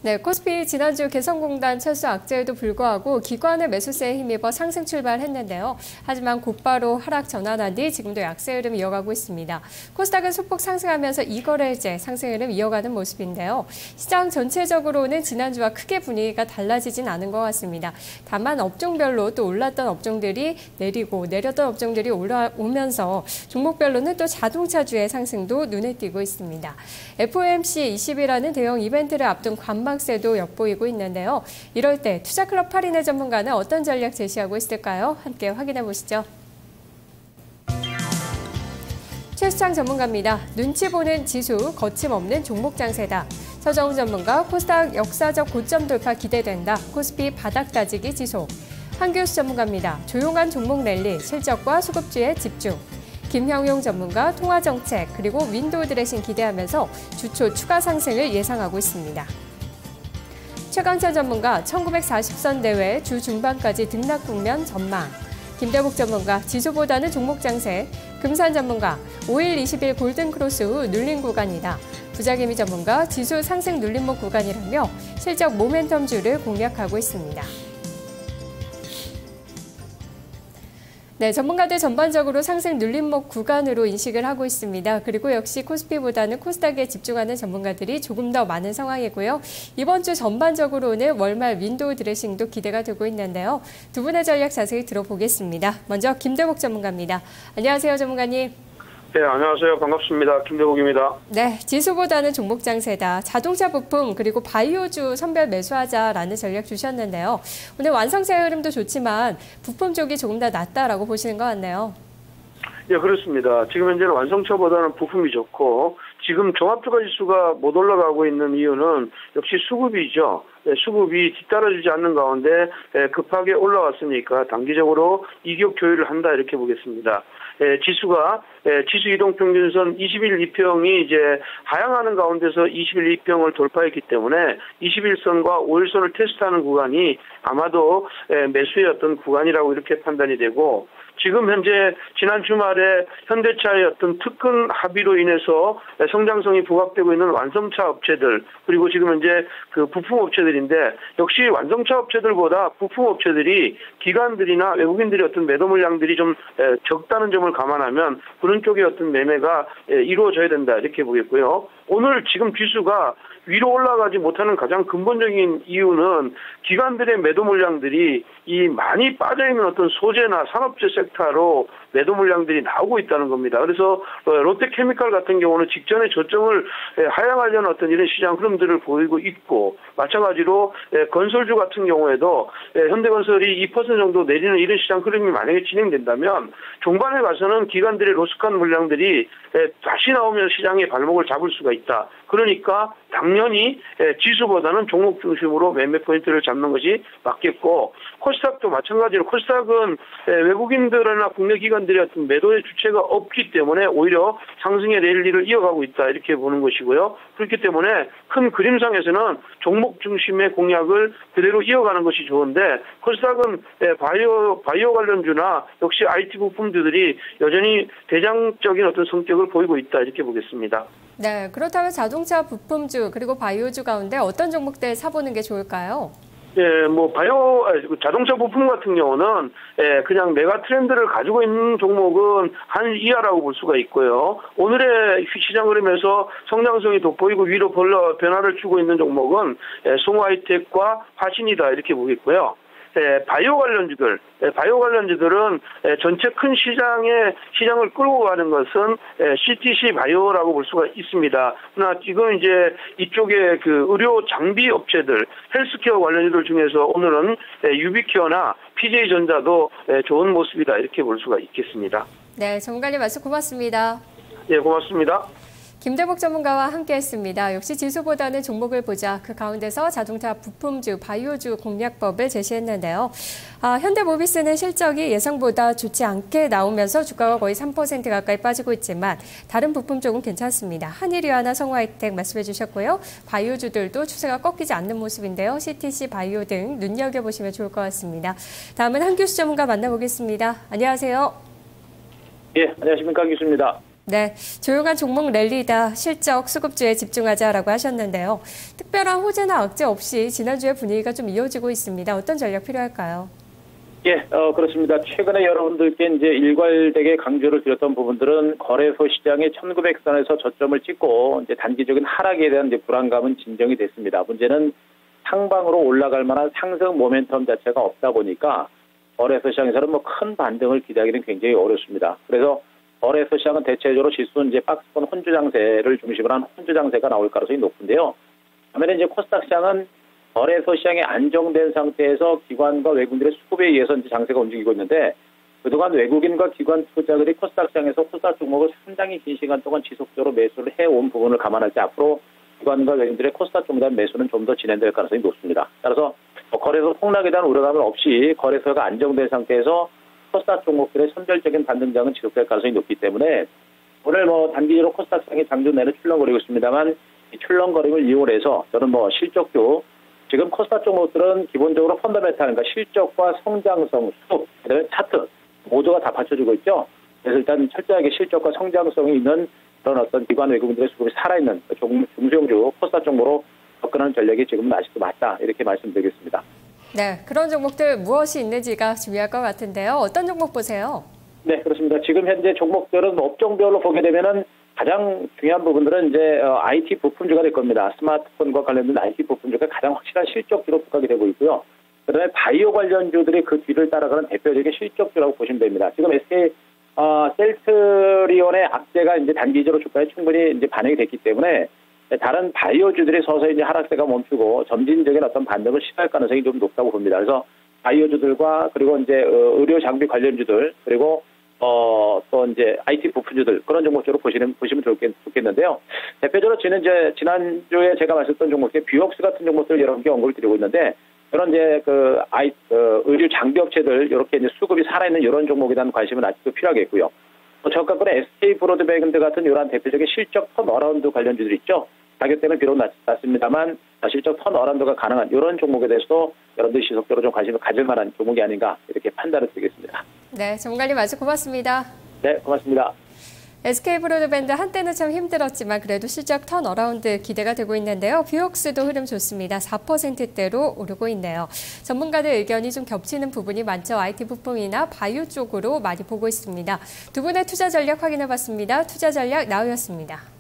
네, 코스피 지난주 개성공단 철수 악재에도 불구하고 기관의 매수세에 힘입어 상승 출발했는데요. 하지만 곧바로 하락 전환한 뒤 지금도 약세 흐름 이어가고 있습니다. 코스닥은 소폭 상승하면서 2거래일째 상승 흐름 이어가는 모습인데요. 시장 전체적으로는 지난주와 크게 분위기가 달라지진 않은 것 같습니다. 다만 업종별로 또 올랐던 업종들이 내리고 내렸던 업종들이 올라오면서 종목별로는 또 자동차주의 상승도 눈에 띄고 있습니다. FOMC 20이라는 대형 이벤트를 앞둔 관망세도 엿보이고 있는데요. 이럴 때 투자클럽 8인의 전문가는 어떤 전략 제시하고 있을까요? 함께 확인해 보시죠. 최수창 전문가입니다. 눈치 보는 지수, 거침없는 종목 장세다. 서정훈 전문가, 코스닥 역사적 고점 돌파 기대된다. 코스피 바닥 다지기 지속. 한교수 전문가입니다. 조용한 종목 랠리, 실적과 수급주에 집중. 김형용 전문가, 통화정책, 그리고 윈도우 드레싱 기대하면서 주초 추가 상승을 예상하고 있습니다. 최강찬 전문가, 1940선 대회 주 중반까지 등락 국면 전망. 김대복 전문가, 지수보다는 종목 장세. 금산 전문가, 5일 20일 골든크로스 후 눌림 구간이다. 부자기미 전문가, 지수 상승 눌림목 구간이라며 실적 모멘텀주를 공략하고 있습니다. 네, 전문가들 전반적으로 상승 눌림목 구간으로 인식을 하고 있습니다. 그리고 역시 코스피보다는 코스닥에 집중하는 전문가들이 조금 더 많은 상황이고요. 이번 주 전반적으로는 월말 윈도우 드레싱도 기대가 되고 있는데요. 두 분의 전략 자세히 들어보겠습니다. 먼저 김대복 전문가입니다. 안녕하세요, 전문가님. 네, 안녕하세요. 반갑습니다. 김대복입니다. 네, 지수보다는 종목 장세다. 자동차 부품 그리고 바이오주 선별 매수하자라는 전략 주셨는데요. 오늘 완성세 흐름도 좋지만 부품 쪽이 조금 더 낫다라고 보시는 것 같네요. 네, 그렇습니다. 지금 현재는 완성차보다는 부품이 좋고 지금 종합주가 지수가 못 올라가고 있는 이유는 역시 수급이죠. 네, 수급이 뒤따라주지 않는 가운데 급하게 올라왔으니까 단기적으로 이격 조율을 한다 이렇게 보겠습니다. 지수가 지수 이동평균선 21 2평이 이제 하향하는 가운데서 21 2평을 돌파했기 때문에 21선과 5일선을 테스트하는 구간이 아마도 매수의 어떤 구간이라고 이렇게 판단이 되고 지금 현재 지난 주말에 현대차의 어떤 특근 합의로 인해서 성장성이 부각되고 있는 완성차 업체들 그리고 지금 현재 그 부품 업체들인데 역시 완성차 업체들보다 부품 업체들이 기관들이나 외국인들의 어떤 매도 물량들이 좀 적다는 점을 감안하면 그런 쪽의 어떤 매매가 이루어져야 된다 이렇게 보겠고요. 오늘 지금 지수가 위로 올라가지 못하는 가장 근본적인 이유는 기관들의 매도 물량들이 이 많이 빠져있는 어떤 소재나 산업재 섹터로 매도 물량들이 나오고 있다는 겁니다. 그래서 롯데케미칼 같은 경우는 직전에 저점을 하향하려는 어떤 이런 시장 흐름들을 보이고 있고 마찬가지로 건설주 같은 경우에도 현대건설이 2% 정도 내리는 이런 시장 흐름이 만약에 진행된다면 종반에 가서는 기관들의 로스칸 물량들이 다시 나오면 시장의 발목을 잡을 수가 있다. 그러니까 당연히 지수보다는 종목 중심으로 매매 포인트를 잡는 것이 맞겠고 코스닥도 마찬가지로 코스닥은 외국인들이나 국내 기관들의 어떤 매도의 주체가 없기 때문에 오히려 상승의 랠리를 이어가고 있다 이렇게 보는 것이고요. 그렇기 때문에 큰 그림상에서는 종목 중심의 공략을 그대로 이어가는 것이 좋은데 코스닥은 바이오 관련주나 역시 IT 부품주들이 여전히 대장적인 어떤 성격을 보이고 있다 이렇게 보겠습니다. 네, 그렇다면 자동차 부품주 그리고 바이오주 가운데 어떤 종목들 사보는 게 좋을까요? 예, 자동차 부품 같은 경우는 그냥 메가 트렌드를 가지고 있는 종목은 한 이하라고 볼 수가 있고요. 오늘의 시장 흐름에서 성장성이 돋보이고 위로 변화를 주고 있는 종목은 송화이텍과 화신이다 이렇게 보겠고요. 바이오 관련주들은 전체 큰 시장을 끌고 가는 것은 CTC 바이오라고 볼 수가 있습니다. 그러나 지금 이제 이쪽에 그 의료 장비 업체들, 헬스케어 관련주들 중에서 오늘은 유비케어나 PJ전자도 좋은 모습이다 이렇게 볼 수가 있겠습니다. 네, 전문가님 말씀 고맙습니다. 네, 고맙습니다. 김대복 전문가와 함께했습니다. 역시 지수보다는 종목을 보자. 그 가운데서 자동차 부품주, 바이오주 공략법을 제시했는데요. 현대모비스는 실적이 예상보다 좋지 않게 나오면서 주가가 거의 3% 가까이 빠지고 있지만 다른 부품 쪽은 괜찮습니다. 한일유아나 성화이텍 말씀해 주셨고요. 바이오주들도 추세가 꺾이지 않는 모습인데요. CTC 바이오 등 눈여겨보시면 좋을 것 같습니다. 다음은 한교수 전문가 만나보겠습니다. 안녕하세요. 예, 안녕하십니까. 교수입니다. 네, 조용한 종목 랠리다 실적 수급주에 집중하자라고 하셨는데요. 특별한 호재나 악재 없이 지난주에 분위기가 좀 이어지고 있습니다. 어떤 전략 필요할까요? 예, 그렇습니다. 최근에 여러분들께 이제 일괄되게 강조를 드렸던 부분들은 거래소 시장의 1900선에서 저점을 찍고 이제 단기적인 하락에 대한 이제 불안감은 진정이 됐습니다. 문제는 상방으로 올라갈 만한 상승 모멘텀 자체가 없다 보니까 거래소 시장에서는 뭐 큰 반등을 기대하기는 굉장히 어렵습니다. 그래서 거래소 시장은 대체적으로 지수는 이제 박스권 혼주 장세를 중심으로 한 혼주 장세가 나올 가능성이 높은데요. 반면에 이제 코스닥 시장은 거래소 시장이 안정된 상태에서 기관과 외국인들의 수급에 의해서 이제 장세가 움직이고 있는데 그동안 외국인과 기관 투자들이 코스닥 시장에서 코스닥 종목을 상당히 긴 시간 동안 지속적으로 매수를 해온 부분을 감안할 때 앞으로 기관과 외국인들의 코스닥 종목에 대한 매수는 좀 더 진행될 가능성이 높습니다. 따라서 거래소 폭락에 대한 우려감은 없이 거래소가 안정된 상태에서 코스닥 종목들의 선별적인 반등장은 지속될 가능성이 높기 때문에 오늘 단기적으로 코스닥 시장이 장중 내내 출렁거리고 있습니다만 이 출렁거림을 이용해서 저는 실적도 지금 코스닥 종목들은 기본적으로 펀더멘탈, 그러니까 실적과 성장성, 수급, 그다음에 차트 모두가 다 받쳐주고 있죠. 그래서 일단 철저하게 실적과 성장성이 있는 그런 어떤 기관 외국인들의 수급이 살아있는 중소형주 코스닥 종목으로 접근하는 전략이 지금은 아직도 맞다 이렇게 말씀드리겠습니다. 네, 그런 종목들 무엇이 있는지가 중요할 것 같은데요. 어떤 종목 보세요? 네, 그렇습니다. 지금 현재 종목들은 업종별로 보게 되면은 가장 중요한 부분들은 이제 IT 부품주가 될 겁니다. 스마트폰과 관련된 IT 부품주가 가장 확실한 실적주로 부각이 되고 있고요. 그다음에 바이오 관련주들이 그 뒤를 따라가는 대표적인 실적주라고 보시면 됩니다. 지금 SK 셀트리온의 악재가 이제 단기적으로 주가에 충분히 이제 반영이 됐기 때문에 다른 바이오주들이 서서히 이제 하락세가 멈추고 점진적인 어떤 반등을 시도할 가능성이 좀 높다고 봅니다. 그래서 바이오주들과 그리고 이제 의료 장비 관련주들 그리고 또 이제 IT 부품주들 그런 종목으로 보시면 좋겠는데요. 대표적으로 지난주에 제가 말씀드렸던 종목 중에 뷰옥스 같은 종목들 여러분께 언급을 드리고 있는데 그런 이제 의류 장비 업체들 이렇게 이제 수급이 살아있는 이런 종목에 대한 관심은 아직도 필요하겠고요. 저가권의 SK 브로드밴드 같은 이러한 대표적인 실적 턴어라운드 관련주들 있죠. 가격대는 비록 낮습니다만 실적 턴어라운드가 가능한 이런 종목에 대해서도 여러분들이 지속적으로 좀 관심을 가질 만한 종목이 아닌가 이렇게 판단을 드리겠습니다. 네, 전문가님 아주 고맙습니다. 네, 고맙습니다. SK 브로드밴드 한때는 참 힘들었지만 그래도 실적 턴어라운드 기대가 되고 있는데요. 뷰옥스도 흐름 좋습니다. 4%대로 오르고 있네요. 전문가들 의견이 좀 겹치는 부분이 많죠. IT 부품이나 바이오 쪽으로 많이 보고 있습니다. 두 분의 투자 전략 확인해봤습니다. 투자 전략 나우였습니다.